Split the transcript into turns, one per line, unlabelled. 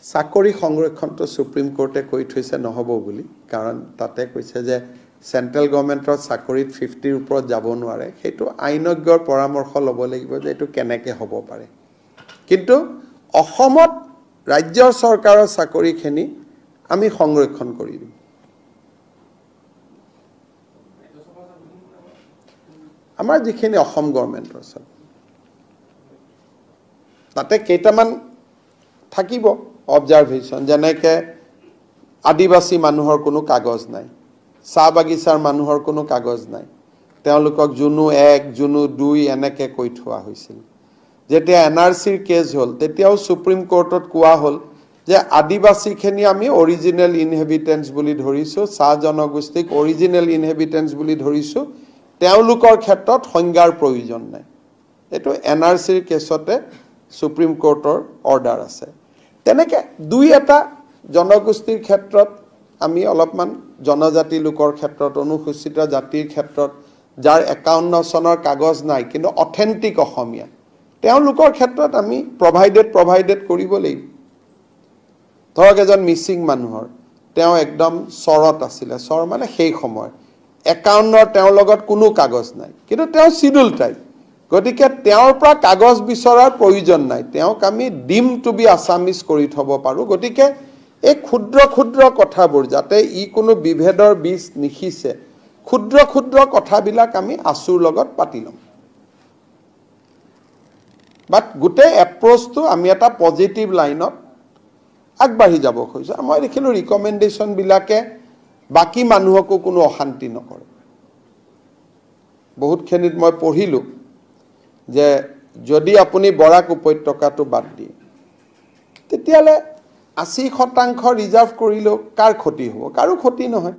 চাকৰি সংৰক্ষণটো সুপ্ৰিম কোৰ্টে কৈ থৈছে নহব বুলি কাৰণ তাতে কৈছে যে সেন্ট্ৰেল গভৰ্নমেন্টৰ চাকৰিত 50 ৰ ওপৰত যাব নোৱাৰে সেইটো আইনজ্ঞৰ পৰামৰ্শ ল'ব লাগিব যে এটো কেনেকৈ হ'ব পাৰে কিন্তু অসমত ৰাজ্য চৰকাৰৰ চাকৰিখিনি আমি সংৰক্ষণ কৰি দিম আমাৰ যিখিনি অসম গভৰ্নমেন্টৰ আছে তাতে কেইটামান থাকিব অবজাৰভেশন যেনেকে আদিবাসী মানুহৰ কোনো কাগজ নাই চাহ বাগিচাৰ মানুহৰ কোনো কাগজ নাই তেওঁলোকক জুনু 1 জুনু 2 এনেকে কৈ থোৱা হৈছিল যেতিয়া এনআৰসিৰ কেছ হল তেতিয়াও সুপ্ৰিম কোৰ্টত কোৱা হল যে আদিবাসীখিনি আমি অৰিজিনাল ইনহেবিটেন্স বুলি ধৰিছো চাহ জনগোষ্ঠীক অৰিজিনাল ইনহেবিটেন্স বুলি ধৰিছো তেওঁলোকৰ ক্ষেত্ৰত সংজ্ঞাৰ প্ৰয়োজন নাই এটো এনআৰসিৰ কেছতে সুপ্ৰিম কোৰ্টৰ অৰ্ডাৰ আছে তেনেকে দুই এটা জনগোষ্ঠীৰ ক্ষেত্ৰত আমি অলপমান জনজাতি লোকৰ ক্ষেত্ৰত অনুসূচিত জাতিৰ ক্ষেত্ৰত যাৰ 51 চনৰ কাগজ নাই কিন্তু অথেন্টিক অসমীয়া তেওঁলোকৰ ক্ষেত্ৰত আমি প্ৰভাইডেড কৰিব লাগিব ধৰক এজন মিছিং মানুহৰ তেওঁ একদম চৰত আছিল চৰ মানে সেই সময় 51 তেওঁৰ লগত কোনো কাগজ নাই কিন্তু তেওঁ শিডিউল টাইপ গতিকে তেওঁৰ পৰা কাগজ বিচৰাৰ প্ৰয়োজন নাই তেওঁক আমি ডিম টু বি আসামিজ কৰি থব পাৰো গতিকে এই ক্ষুদ্ৰ কথাবোৰ যাতে ই কোনো বিভেদৰ বীজ নিখিছে ক্ষুদ্ৰ কথাবিলাক আমি আসুৰ লগত পাতি লম বাট গুটে এপ্ৰোচটো আমি এটা পজিটিভ লাইনত আগবাঢ়ি যাব খোজো মই দেখিলো ৰিকমেন্ডেশন বিলাকে বাকি মানুহকো কোনো অশান্তি নকৰে বহুতখিনিত মই পঢ়িলো যে যদি আপুনি বৰাক উপত্যকাটো বাদ দিয়ে তেতিয়ালে 80% ৰিজাৰ্ভ কৰিলেও কাৰ ক্ষতি হ'ব কাৰো ক্ষতি নহয়